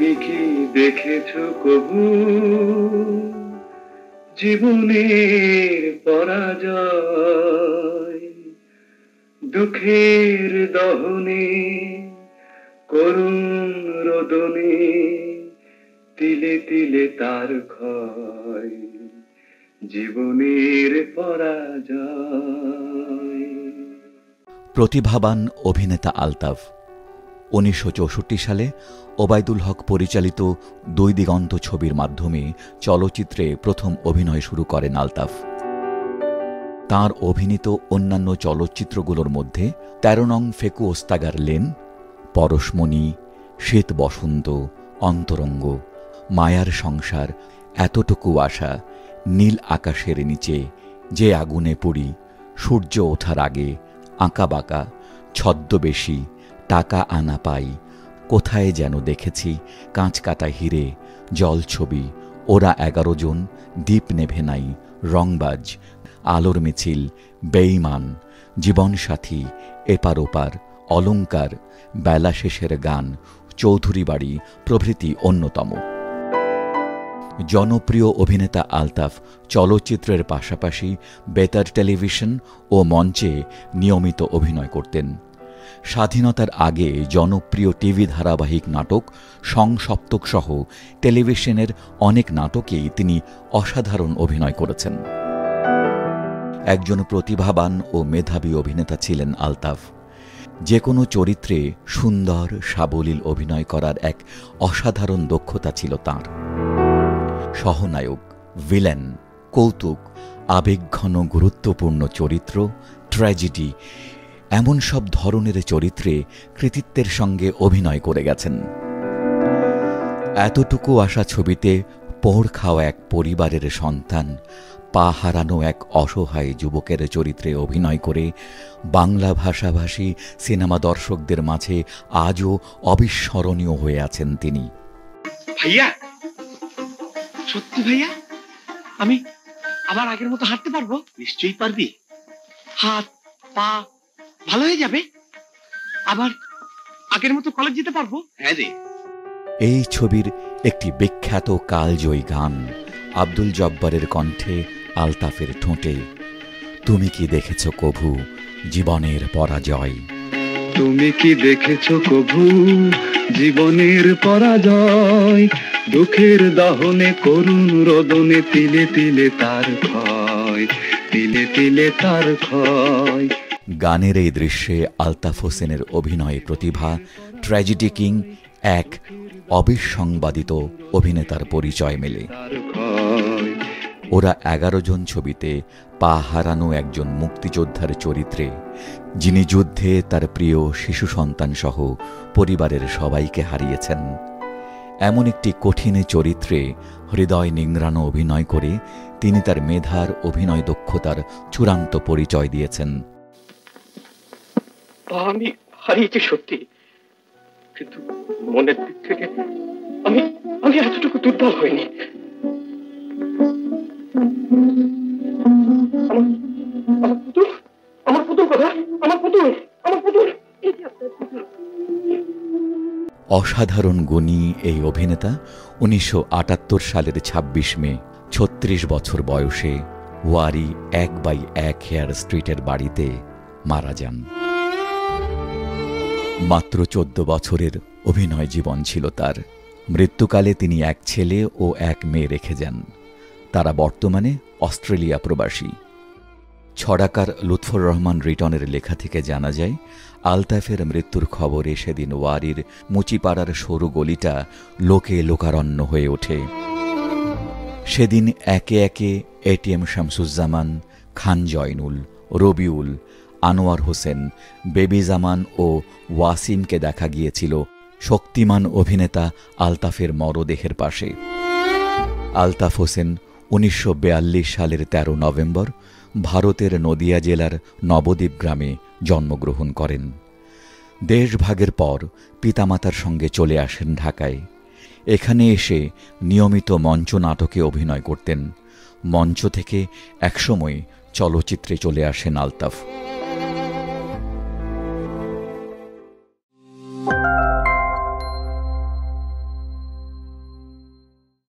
তুমি কি দেখেছো কবু জীবনের পরাজয়, দুঃখের দহনে করুণ রোদনে তিলে তিলে তার ক্ষয়, জীবনের পরাজয়। প্রতিভাবান অভিনেতা আলতাফ ১৯৬৪ সালে ওবায়দুল হক পরিচালিত দুই দিগন্ত ছবির মাধ্যমে চলচ্চিত্রে প্রথম অভিনয় শুরু করেন আলতাফ। তাঁর অভিনীত অন্যান্য চলচ্চিত্রগুলোর মধ্যে ১৩ নং ফেকু ওস্তাগার লেন, পরশমণি, শীত বসন্ত, অন্তরঙ্গ, মায়ার সংসার, এতটুকু আশা, নীল আকাশের নিচে, যে আগুনে পুড়ি, সূর্য ওঠার আগে, আঁকাবাঁকা, ছদ্মবেশী, টাকা আনা পাই, কোথায় যেন দেখেছি, কাঁচ কাটা হিরে, জলছবি, ওরা ১১ জন, দ্বীপ নেভে নাই, রংবাজ, আলোর মিছিল, বেঈমান, জীবনসাথী, এপার ওপার, অলংকার, বেলা শেষের গান, চৌধুরী বাড়ি প্রভৃতি অন্যতম। জনপ্রিয় অভিনেতা আলতাফ চলচ্চিত্রের পাশাপাশি বেতার টেলিভিশন ও মঞ্চে নিয়মিত অভিনয় করতেন। স্বাধীনতার আগে জনপ্রিয় টিভি ধারাবাহিক নাটক সংসপ্তক সহ টেলিভিশনের অনেক নাটকেই তিনি অসাধারণ অভিনয় করেছেন। একজন প্রতিভাবান ও মেধাবী অভিনেতা ছিলেন আলতাফ। যে কোনো চরিত্রে সুন্দর সাবলীল অভিনয় করার এক অসাধারণ দক্ষতা ছিল তাঁর। সহনায়ক, ভিলেন, কৌতুক, আবেগঘন গুরুত্বপূর্ণ চরিত্র, ট্র্যাজেডি, এমন সব ধরনের চরিত্রে কৃতিত্বের সঙ্গে অভিনয় করে গেছেন। এতটুকু আশা ছবিতে পোড় খাওয়া এক পরিবারের সন্তান, পা হারানো এক অসহায় যুবকের চরিত্রে অভিনয় করে বাংলা ভাষাভাষী সিনেমা দর্শকদের মাঝে আজও অবিস্মরণীয় হয়ে আছেন তিনি। ভাইয়া, সত্যি ভাইয়া, আমি আবার আগের মতো হাঁটতে পারবো? নিশ্চয়ই পারবি। হাত পা ভালো হয়ে যাবে, আবার আগের মতো কলেজ যেতে পারবো। হ্যাঁ রে। এই ছবির একটি বিখ্যাত কালজয়ী গান আব্দুল জব্বারের কণ্ঠে, আলতাফের ঠোঁটে, তুমি কি দেখেছো কভু জীবনের পরাজয়। তুমি কি দেখেছো কভু জীবনের পরাজয়, দুঃখের দহনে করুণ রোদনে তিলে তিলে তার ক্ষয়, তিলে তিলে তার ক্ষয়। গানের এই দৃশ্যে আলতাফ হোসেনের অভিনয় প্রতিভা, ট্র্যাজেডি কিং এক অবিসংবাদিত অভিনেতার পরিচয় মেলে। ওরা ১১ জন ছবিতে পা হারানো একজন মুক্তিযোদ্ধার চরিত্রে, যিনি যুদ্ধে তার প্রিয় শিশু সন্তান সহ পরিবারের সবাইকে হারিয়েছেন। এমন একটি কঠিন চরিত্রে হৃদয় নিংড়ানো অভিনয় করে তিনি তার মেধার অভিনয় দক্ষতার চূড়ান্ত পরিচয় দিয়েছেন। আমি হারিয়েছি সত্যি, কিন্তু মনের দিক থেকে আমি এতটুকু দুর্বল হইনি। আমার পুতুল কোথায়? আমার পুতুল। অসাধারণ গুণী এই অভিনেতা ১৯৭৮ সালের ২৬ মে ৩৬ বছর বয়সে ওয়ারি ১/১ হেয়ার স্ট্রিটের বাড়িতে মারা যান। মাত্র ১৪ বছরের অভিনয় জীবন ছিল তার। মৃত্যুকালে তিনি এক ছেলে ও এক মেয়ে রেখে যান। তারা বর্তমানে অস্ট্রেলিয়া প্রবাসী। ছড়াকার লুৎফর রহমান রিটনের লেখা থেকে জানা যায়, আলতাফের মৃত্যুর খবরে সেদিন ওয়ারির মুচিপাড়ার সরু গলিটা লোকে লোকারণ্য হয়ে ওঠে। সেদিন একে একে এটিএম শামসুজ্জামান, খান জয়নুল, রবিউল, আনোয়ার হোসেন, বেবি জামান ও ওয়াসিমকে দেখা গিয়েছিল শক্তিমান অভিনেতা আলতাফের মরদেহের পাশে। আলতাফ হোসেন ১৯৪২ সালের ১৩ নভেম্বর ভারতের নদিয়া জেলার নবদ্বীপ গ্রামে জন্মগ্রহণ করেন। দেশভাগের পর পিতামাতার সঙ্গে চলে আসেন ঢাকায়। এখানে এসে নিয়মিত মঞ্চ নাটকে অভিনয় করতেন। মঞ্চ থেকে একসময় চলচ্চিত্রে চলে আসেন আলতাফ।